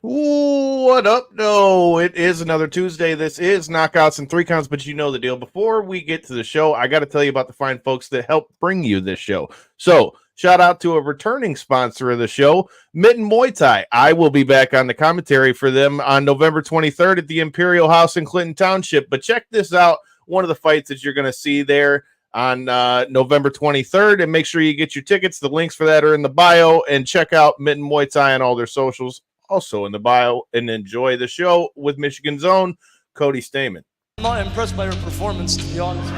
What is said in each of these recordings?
What up? No, it is another Tuesday. This is Knockouts and Three Counts, but you know the deal. Before we get to the show, I got to tell you about the fine folks that help bring you this show. So, shout out to a returning sponsor of the show, Mitten Muay Thai. I will be back on the commentary for them on November 23rd at the Imperial House in Clinton Township. But check this out. One of the fights that you're going to see there on November 23rd, and make sure you get your tickets. The links for that are in the bio, and check out Mitten Muay Thai on all their socials, also in the bio, and enjoy the show with Michigan's own Cody Stamann. I'm not impressed by your performance, to be honest.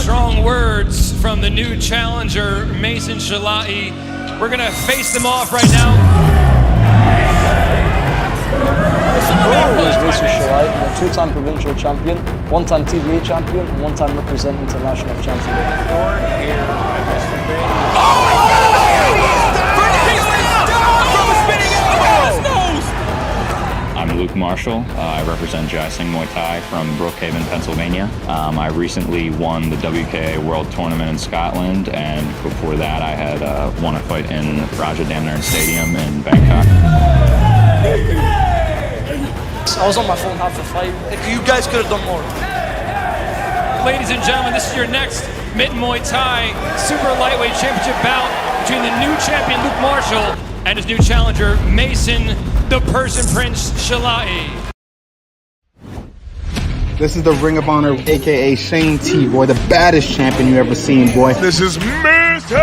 Strong words from the new challenger, Mason Shalai. We're going to face them off right now. Mason Shalai, a two-time provincial champion, one-time TBA champion, and one-time representing international champion. I'm Luke Marshall. I represent Jai-Sing Muay Thai from Brookhaven, Pennsylvania. I recently won the WKA World Tournament in Scotland, and before that I had won a fight in Raja Damnaran Stadium in Bangkok. I was on my phone half the fight. You guys could have done more. Ladies and gentlemen, this is your next Mitten Muay Thai Super Lightweight Championship bout between the new champion Luke Marshall and his new challenger Mason the Persian Prince Shalai. This is the Ring of Honor, a.k.a. Shane T, boy, the baddest champion you ever seen, boy. This is Mr.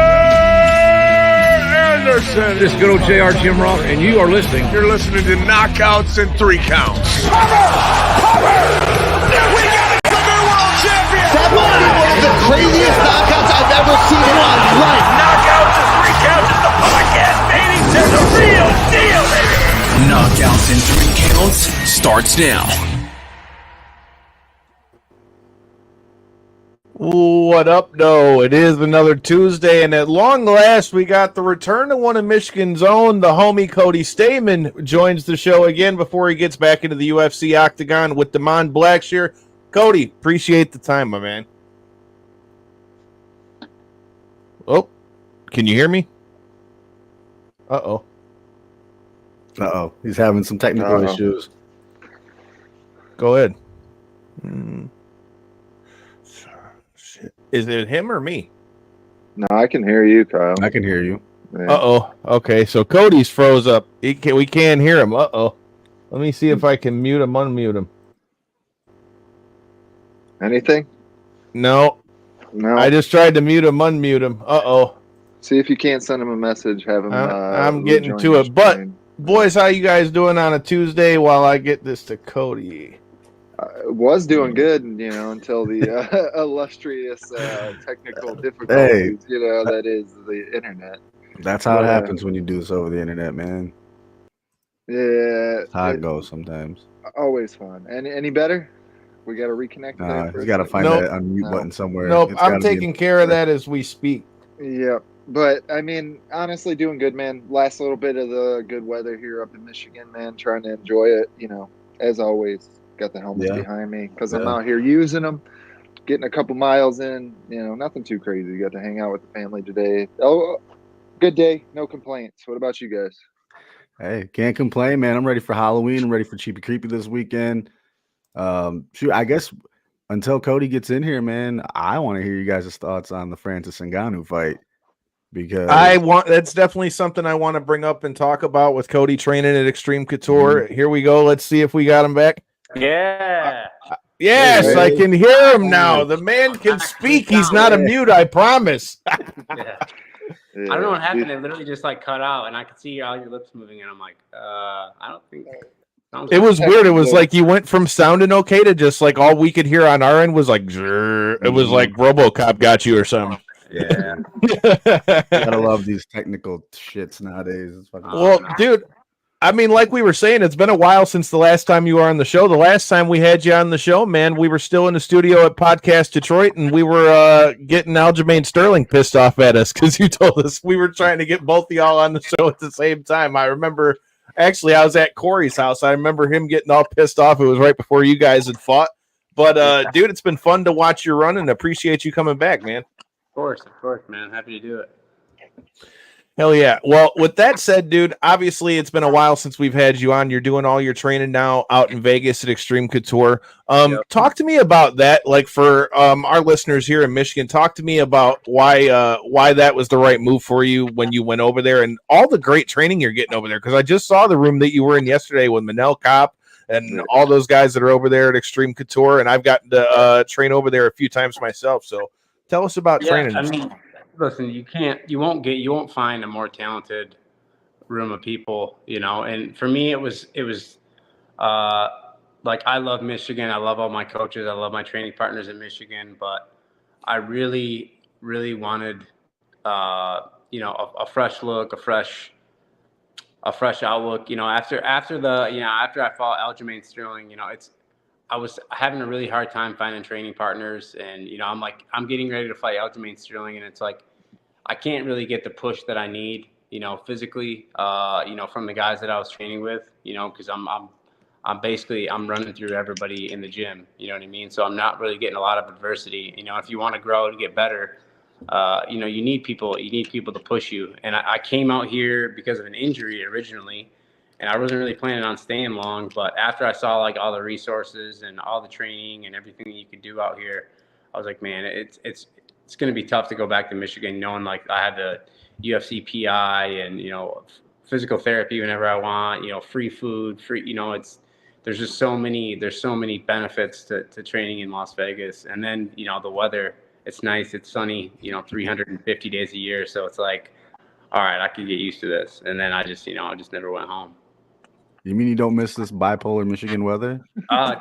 Anderson. This is good old JR Jim Rock, and you are listening. You're listening to Knockouts and Three Counts. We got another world champion! That might be one of the craziest knockouts I've ever seen in my life. Knockouts and Three Counts is the podcast leading to the real deal, baby. Knockouts in 3 Counts starts now. What up? No, it is another Tuesday, and at long last, we got the return of one of Michigan's own. The homie Cody Stamann joins the show again before he gets back into the UFC octagon with Da'Mon Blackshear. Cody, appreciate the time, my man. Oh, can you hear me? Uh-oh. Uh-oh, he's having some technical issues. Go ahead. Shit. Is it him or me? No, I can hear you, Kyle. I can hear you. Yeah. Uh-oh. Okay, so Cody's froze up. We can't hear him. Uh-oh. Let me see if I can mute him, unmute him. Anything? No. I just tried to mute him, unmute him. Uh-oh. See if you can't send him a message. Have him. I'm getting to it. But, boys, how you guys doing on a Tuesday while I get this to Cody? Was doing good, until the illustrious technical difficulties, that is the internet. That's how it happens when you do this over the internet, man. Yeah. That's how it goes sometimes. Always fun. Any better? We got to reconnect. You got to find that unmute button somewhere. Nope, I'm taking care of that as we speak. Yep. But, honestly, doing good, man. Last little bit of the good weather here up in Michigan, man. Trying to enjoy it, as always. Got the helmets behind me because I'm out here using them, getting a couple miles in, nothing too crazy. Got to hang out with the family today. Oh, good day. No complaints. What about you guys? Hey, can't complain, man. I'm ready for Halloween. I'm ready for Cheapy Creepy this weekend. Shoot, I guess until Cody gets in here, man, I want to hear you guys' thoughts on the Francis Ngannou fight. Because that's definitely something I want to bring up and talk about with Cody training at Xtreme Couture. Here we go. Let's see if we got him back. Yeah. Yes, I can hear him now. The man can speak. He's not a mute, I promise. I don't know what happened. It literally just cut out, and I could see all your lips moving, and I'm like, I don't think. It was weird. It was like you went from sounding okay to just like all we could hear on our end was like, it was like RoboCop got you or something. Yeah. Gotta love these technical shits nowadays. It's fucking dude, like we were saying, it's been a while since the last time you were on the show. The last time we had you on the show, man, we were still in the studio at Podcast Detroit, and we were getting Aljamain Sterling pissed off at us because you told us we were trying to get both of y'all on the show at the same time. I remember, actually, I was at Corey's house. I remember him getting all pissed off. It was right before you guys had fought. But, dude, it's been fun to watch your run, and appreciate you coming back, man. Of course, man. Happy to do it. Hell yeah. Well, with that said, dude, obviously it's been a while since we've had you on. You're doing all your training now out in Vegas at Xtreme Couture. Talk to me about that. Like for our listeners here in Michigan, talk to me about why that was the right move for you when you went over there and all the great training you're getting over there. Because I just saw the room that you were in yesterday with Manel Kopp and all those guys that are over there at Xtreme Couture, and I've gotten to train over there a few times myself. So tell us about training. I mean, listen, you won't find a more talented room of people, you know. And for me, it was like, I love Michigan. I love all my coaches. I love my training partners in Michigan, but I really, really wanted, you know, a fresh look, a fresh outlook. You know, after I fought Aljamain Sterling, you know, I was having a really hard time finding training partners, and you know, I'm getting ready to fight Aljamain Sterling, and it's like I can't really get the push that I need, you know, physically, you know, from the guys that I was training with, you know, because I'm basically running through everybody in the gym, you know what I mean? So I'm not really getting a lot of adversity. You know, if you want to grow and get better, you know, you need people to push you. And I came out here because of an injury originally, and I wasn't really planning on staying long. But after I saw like all the resources and all the training and everything that you could do out here, I was like, man, it's going to be tough to go back to Michigan knowing like I had the UFC PI and, you know, physical therapy whenever I want, you know, free food, you know, there's so many benefits to training in Las Vegas. And then, you know, the weather, it's nice, it's sunny, you know, 350 days a year. So it's like, all right, I can get used to this. And then I just never went home. You mean you don't miss this bipolar Michigan weather?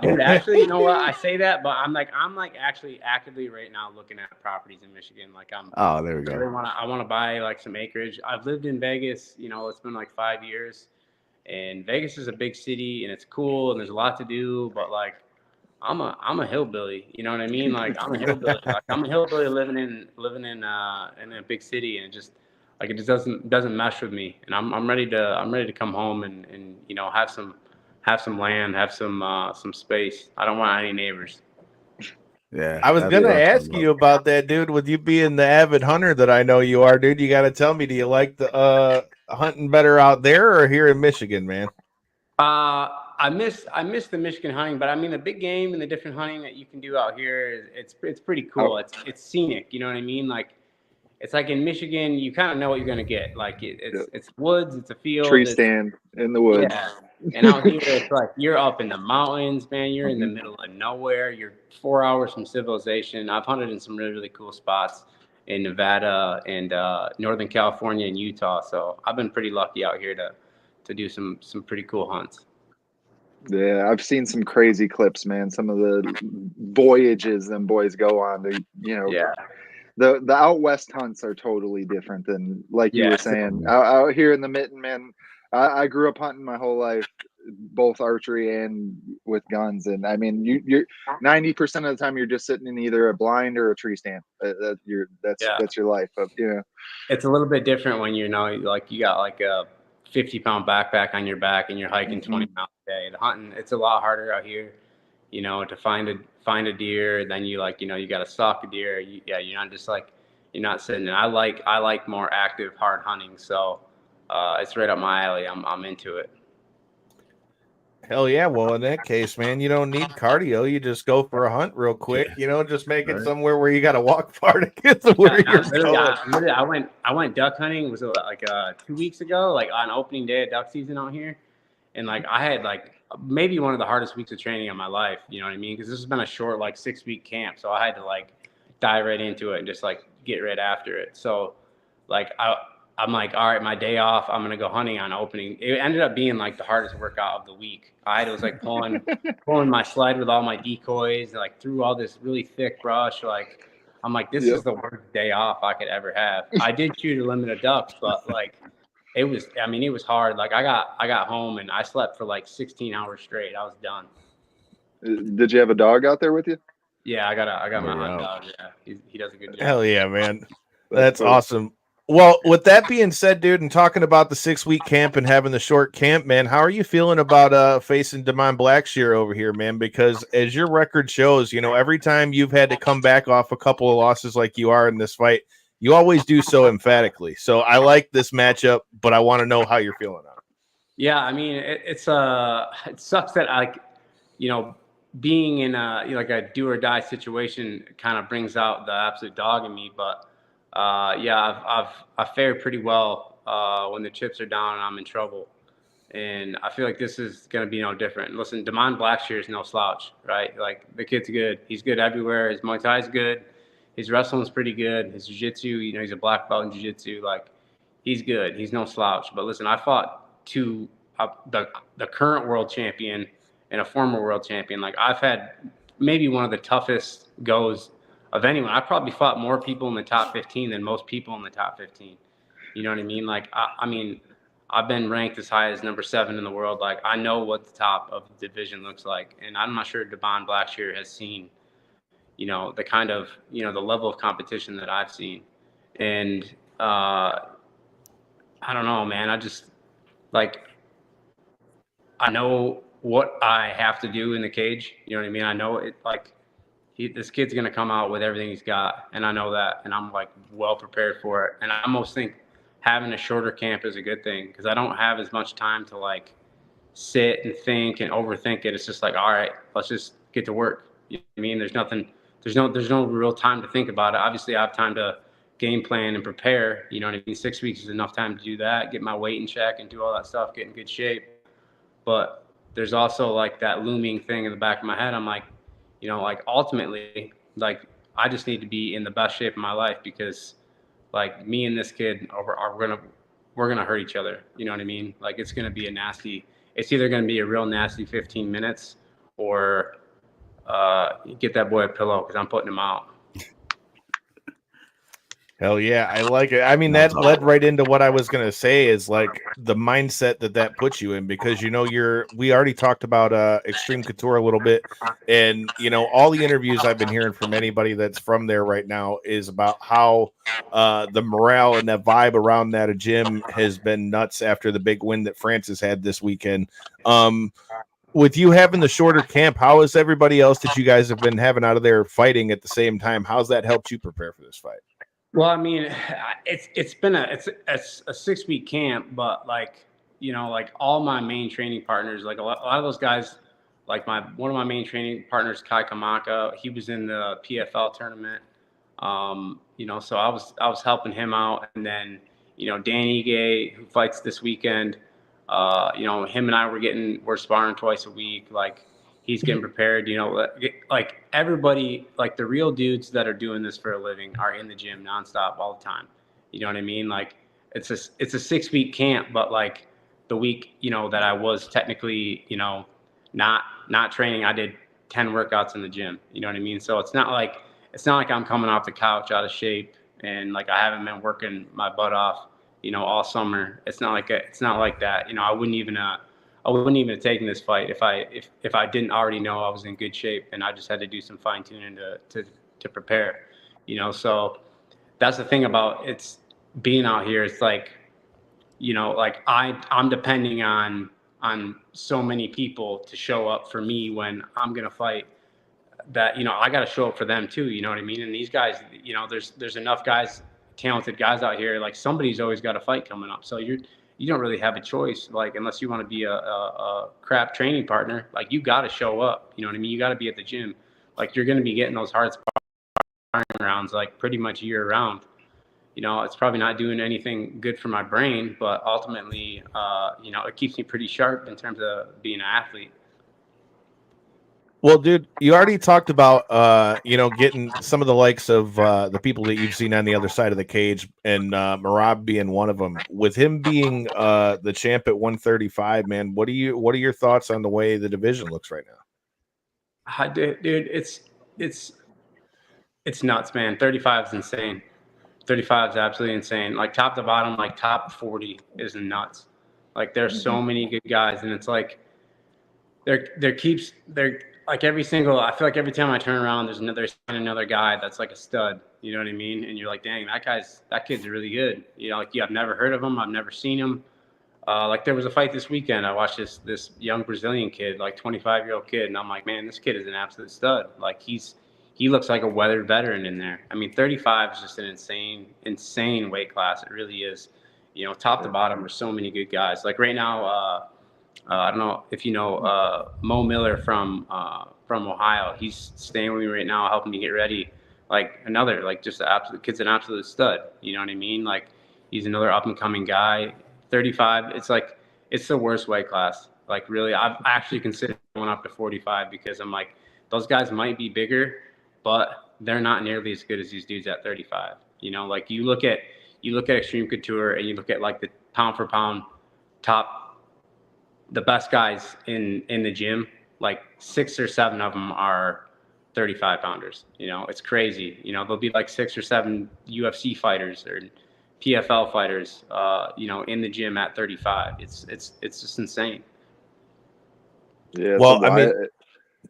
Dude, actually, you know what? I say that, but I'm actually actively right now looking at properties in Michigan. Like oh, there we go. I want to buy like some acreage. I've lived in Vegas, you know, it's been like 5 years, and Vegas is a big city and it's cool and there's a lot to do, but like I'm a hillbilly, you know what I mean? Like I'm a hillbilly. Like I'm a hillbilly living in a big city, and it just like it just doesn't mesh with me. And I'm ready to come home and you know, have some land, have some space. I don't want any neighbors. Yeah, I was gonna ask you about that, dude. With you being the avid hunter that I know you are, dude, you got to tell me, do you like the hunting better out there or here in Michigan, man? I miss the Michigan hunting, but I mean the big game and the different hunting that you can do out here it's pretty cool. It's scenic, you know what I mean? Like it's like in Michigan, you kind of know what you're gonna get. Like it's woods, it's a field, tree stand in the woods. Yeah. And out here, it's like you're up in the mountains, man. You're in the middle of nowhere. You're 4 hours from civilization. I've hunted in some really, really cool spots in Nevada and Northern California and Utah. So I've been pretty lucky out here to do some pretty cool hunts. Yeah, I've seen some crazy clips, man. Some of the voyages them boys go on. They, you know, yeah. The out west hunts are totally different than like you were saying out here in the Mitten, man. I grew up hunting my whole life, both archery and with guns, and I mean, you're 90% of the time you're just sitting in either a blind or a tree stand. That's your life. But you know, it's a little bit different when you know, like you got like a 50-pound backpack on your back and you're hiking 20 miles a day. The hunting, it's a lot harder out here, you know, to find a deer. Then you like, you know, you got to stalk a deer. You're not just like, you're not sitting. And I like more active, hard hunting. So. It's right up my alley. I'm into it. Hell yeah. Well, in that case, man, you don't need cardio. You just go for a hunt real quick, you know, just make it somewhere where you got to walk far to get to where you're going. I went duck hunting. Was like 2 weeks ago, like on opening day of duck season out here. And like, I had like maybe one of the hardest weeks of training of my life. You know what I mean? Cause this has been a short, like 6-week camp. So I had to like dive right into it and just like get right after it. So like, I'm like, all right, my day off, I'm going to go hunting on opening. It ended up being like the hardest workout of the week. I was like pulling my sled with all my decoys, like through all this really thick brush. Like, I'm like, this is the worst day off I could ever have. I did shoot a limit of ducks, but like, it was hard. Like I got home and I slept for like 16 hours straight. I was done. Did you have a dog out there with you? Yeah, I got my hunt dog. Yeah. He does a good job. Hell yeah, man. That's awesome. Well, with that being said, dude, and talking about the 6-week camp and having the short camp, man, how are you feeling about facing Da'Mon Blackshear over here, man? Because as your record shows, you know, every time you've had to come back off a couple of losses like you are in this fight, you always do so emphatically. So I like this matchup, but I want to know how you're feeling on it. Yeah, I mean, it sucks that being in a do or die situation kind of brings out the absolute dog in me. But yeah, I've fared pretty well when the chips are down and I'm in trouble. And I feel like this is going to be no different. Listen, Da'Mon Blackshear is no slouch, right? Like, the kid's good. He's good everywhere. His Muay Thai is good. His wrestling's pretty good. His jiu-jitsu, he's a black belt in jiu-jitsu. Like, he's good. He's no slouch. But listen, I fought the current world champion and a former world champion. Like, I've had maybe one of the toughest goes of anyone. I probably fought more people in the top 15 than most people in the top 15. You know what I mean? Like, I mean, I've been ranked as high as number 7 in the world. Like, I know what the top of the division looks like. And I'm not sure Da'Mon Blackshear has seen, the kind of, the level of competition that I've seen. And I don't know, man. I just, like, I know what I have to do in the cage. You know what I mean? I know it, like, this kid's going to come out with everything he's got. And I know that. And I'm, like, well prepared for it. And I almost think having a shorter camp is a good thing, because I don't have as much time to, like, sit and think and overthink it. It's just like, all right, let's just get to work. You know what I mean? There's no real time to think about it. Obviously, I have time to game plan and prepare. You know what I mean? 6 weeks is enough time to do that, get my weight in check and do all that stuff, get in good shape. But there's also, like, that looming thing in the back of my head. I'm like, like, ultimately, like, I just need to be in the best shape of my life, because, like, me and this kid we're gonna hurt each other. You know what I mean? Like, it's either gonna be a real nasty 15 minutes, or get that boy a pillow, because I'm putting him out. Hell yeah, I like it. I mean, that led right into what I was gonna say, is like the mindset that puts you in, because we already talked about Xtreme Coture a little bit, and all the interviews I've been hearing from anybody that's from there right now is about how the morale and that vibe around that gym has been nuts after the big win that Francis had this weekend. With you having the shorter camp, how is everybody else that you guys have been having out of there fighting at the same time? How's that helped you prepare for this fight? Well, I mean, it's been a 6-week camp, but, like, like, all my main training partners, like, a lot of those guys, like, one of my main training partners, Kai Kamaka, he was in the PFL tournament. So I was helping him out, and then Danny Gay, who fights this weekend, him and I we're sparring twice a week. Like, he's getting prepared, like, everybody, like, the real dudes that are doing this for a living are in the gym nonstop all the time. You know what I mean? Like, it's a 6-week camp, but, like, the week, that I was technically, not training, I did 10 workouts in the gym. You know what I mean? So it's not like I'm coming off the couch out of shape, and, like, I haven't been working my butt off, all summer. It's not like that. I wouldn't even have taken this fight if I didn't already know I was in good shape, and I just had to do some fine tuning to prepare. So that's the thing about it's being out here. It's like, like, I'm depending on so many people to show up for me when I'm gonna fight. That I got to show up for them too. You know what I mean? And these guys, there's enough guys, talented guys out here. Like, somebody's always got a fight coming up. So you don't really have a choice, like, unless you want to be a crap training partner. Like, you got to show up. You know what I mean? You got to be at the gym. Like, you're going to be getting those hard sparring rounds, like, pretty much year round. It's probably not doing anything good for my brain, but ultimately, it keeps me pretty sharp in terms of being an athlete. Well, dude, you already talked about, getting some of the likes of the people that you've seen on the other side of the cage, and Merab being one of them. With him being the champ at 135, man, what are your thoughts on the way the division looks right now? Dude, it's nuts, man. 35 is insane. 35 is absolutely insane. Like, top to bottom, like, top 40 is nuts. Like, there's so many good guys, and it's like they're like, I feel like every time I turn around, there's another guy that's like a stud. You know what I mean? And you're like, dang, that kid's really good. Like, I've never heard of him. I've never seen him. Like, there was a fight this weekend. I watched this young Brazilian kid, like, 25-year-old kid. And I'm like, man, this kid is an absolute stud. Like, he's he looks like a weathered veteran in there. I mean, 35 is just an insane weight class. It really is. You know, top to bottom, there's so many good guys. Like right now, I don't know if you know Mo Miller from Ohio. He's staying with me right now, helping me get ready. Like another, like just the absolute kid's an absolute stud. You know what I mean? Like he's another up and coming guy. 35. It's like it's the worst weight class. Like really, I've actually considered going up to 45 because I'm like those guys might be bigger, but they're not nearly as good as these dudes at 35. You know, like you look at Xtreme Couture and you look at like the pound for pound the best guys in the gym, like 6 or 7 of them are 35 pounders. You know, it's crazy. You know, there'll be like 6 or 7 UFC fighters or PFL fighters, you know, in the gym at 35. It's just insane. Yeah. Well, I mean,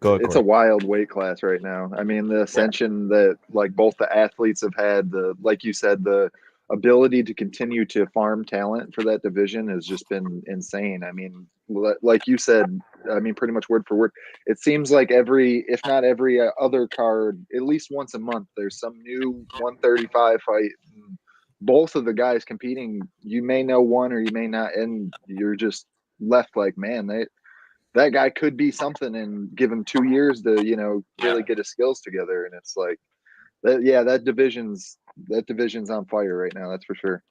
it's a wild weight class right now. I mean, the ascension that like both the athletes have had, like you said, the ability to continue to farm talent for that division has just been insane. I mean, like you said, I mean, pretty much word for word, it seems like if not every other card, at least once a month, there's some new 135 fight. Both of the guys competing, you may know one or you may not, and you're just left like, man, that guy could be something, and give him 2 years to, you know, really get his skills together. And it's like, that division's on fire right now. That's for sure.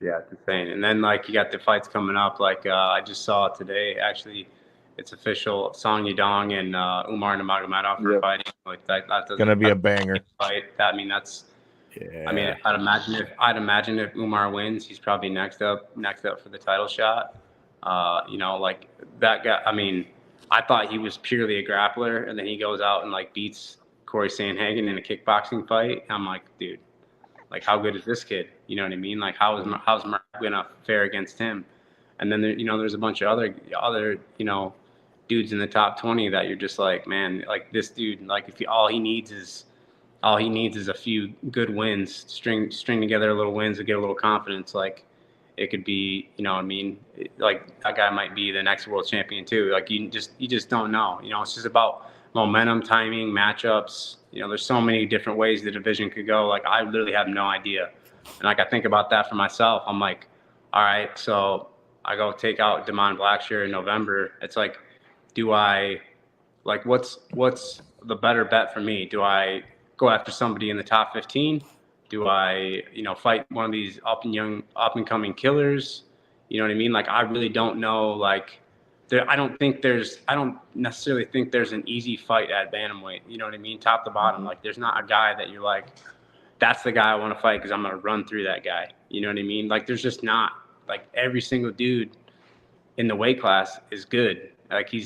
Yeah, it's insane. And then like you got the fights coming up. Like I just saw today, actually, it's official. Song Yadong and Umar Nurmagomedov are fighting. Like that's gonna be a banger fight. I mean, that's. Yeah. I mean, I'd imagine if Umar wins, he's probably next up for the title shot. You know, like that guy. I mean, I thought he was purely a grappler, and then he goes out and like beats Corey Sandhagen in a kickboxing fight. I'm like, dude, like how good is this kid? You know what I mean? Like how's Merab gonna fare against him? And then there, you know, there's a bunch of other you know, dudes in the top 20 that you're just like, man, like this dude, like if all he needs is a few good wins, string together a little wins to get a little confidence. Like it could be, you know what I mean? Like that guy might be the next world champion too. Like you just don't know. You know, it's just about momentum, timing, matchups. You know, there's so many different ways the division could go. Like I literally have no idea. And like I think about that for myself. I'm like, all right, so I go take out Da'Mon Blackshear in November. It's like, what's the better bet for me? Do I go after somebody in the top 15? Do I, you know, fight one of these up and coming killers? You know what I mean? Like, I really don't know. Like, I don't necessarily think there's an easy fight at bantamweight. You know what I mean? Top to bottom. Like, there's not a guy that you're like, that's the guy I want to fight because I'm going to run through that guy. You know what I mean? Like, there's just not. Like, every single dude in the weight class is good. Like, he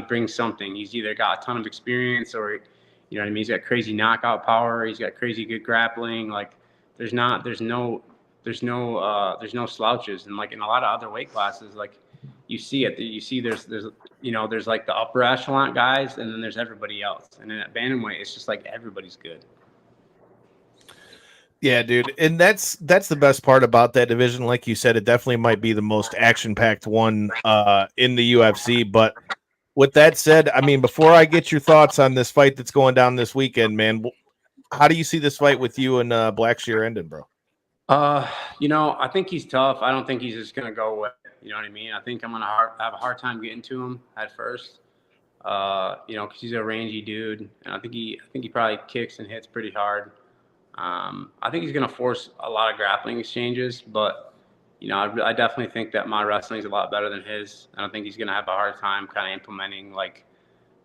brings something. He's either got a ton of experience or, you know what I mean? He's got crazy knockout power. He's got crazy good grappling. Like, there's no slouches. And like in a lot of other weight classes, like you see it. You see there's you know, there's like the upper echelon guys, and then there's everybody else. And then at bantamweight, it's just like everybody's good. Yeah, dude, and that's the best part about that division. Like you said, it definitely might be the most action-packed one in the UFC. But with that said, I mean, before I get your thoughts on this fight that's going down this weekend, man, how do you see this fight with you and Blackshear ending, bro? You know, I think he's tough. I don't think he's just gonna go away. You know what I mean? I think I'm gonna have a hard time getting to him at first. You know, because he's a rangy dude, and I think he probably kicks and hits pretty hard. I think he's going to force a lot of grappling exchanges, but, you know, I definitely think that my wrestling is a lot better than his. I don't think he's going to have a hard time kind of implementing, like,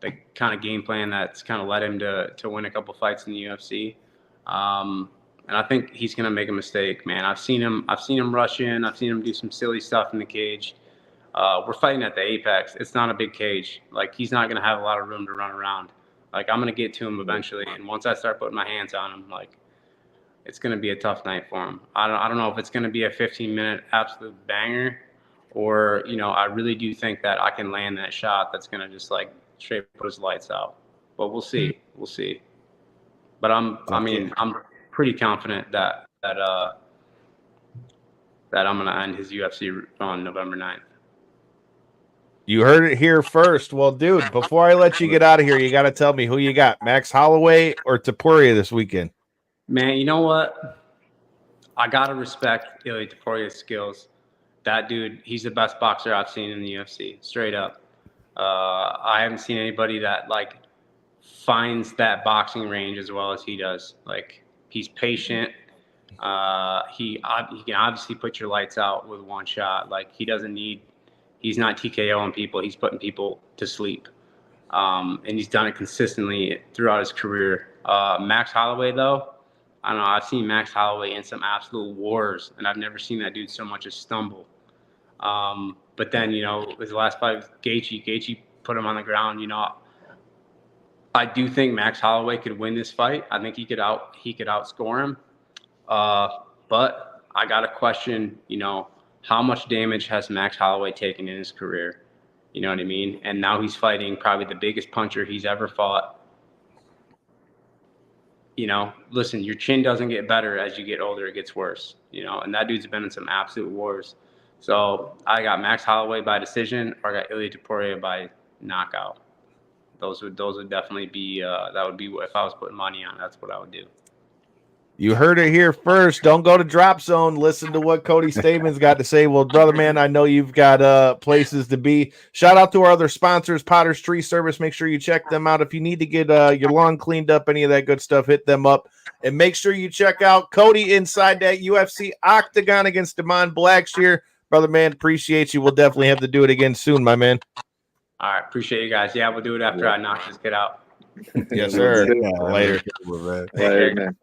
the kind of game plan that's kind of led him to win a couple fights in the UFC. And I think he's going to make a mistake, man. I've seen him rush in. I've seen him do some silly stuff in the cage. We're fighting at the Apex. It's not a big cage. Like, he's not going to have a lot of room to run around. Like, I'm going to get to him eventually, and once I start putting my hands on him, like, it's going to be a tough night for him. I don't know if it's going to be a 15-minute absolute banger, or, you know, I really do think that I can land that shot that's going to just, like, straight put his lights out. But we'll see. We'll see. But I'm pretty confident that I'm going to end his UFC on November 9th. You heard it here first. Well, dude, before I let you get out of here, you got to tell me who you got, Max Holloway or Topuria this weekend. Man, you know what? I got to respect Ilia Topuria's skills. That dude, he's the best boxer I've seen in the UFC, straight up. I haven't seen anybody that, like, finds that boxing range as well as he does. Like, he's patient. He can obviously put your lights out with one shot. Like, he's not TKOing people. He's putting people to sleep. And he's done it consistently throughout his career. Max Holloway, though, I don't know. I've seen Max Holloway in some absolute wars, and I've never seen that dude so much as stumble. But then, his last fight with Gaethje put him on the ground. I do think Max Holloway could win this fight. I think he could outscore him. But I got to question, how much damage has Max Holloway taken in his career? You know what I mean? And now he's fighting probably the biggest puncher he's ever fought. Listen, your chin doesn't get better as you get older, it gets worse, and that dude's been in some absolute wars. So I got Max Holloway by decision, or I got Ilia Topuria by knockout. Those would definitely be, that would be, if I was putting money on, that's what I would do. You heard it here first. Don't go to Drop Zone. Listen to what Cody Stamann's got to say. Well, brother, man, I know you've got places to be. Shout out to our other sponsors, Potter's Tree Service. Make sure you check them out. If you need to get your lawn cleaned up, any of that good stuff, hit them up. And make sure you check out Cody inside that UFC octagon against Da'Mon Blackshear. Brother, man, appreciate you. We'll definitely have to do it again soon, my man. All right, appreciate you guys. Yeah, we'll do it after I knock this kid out. Yes, sir. Yeah, Later. man. Later, man.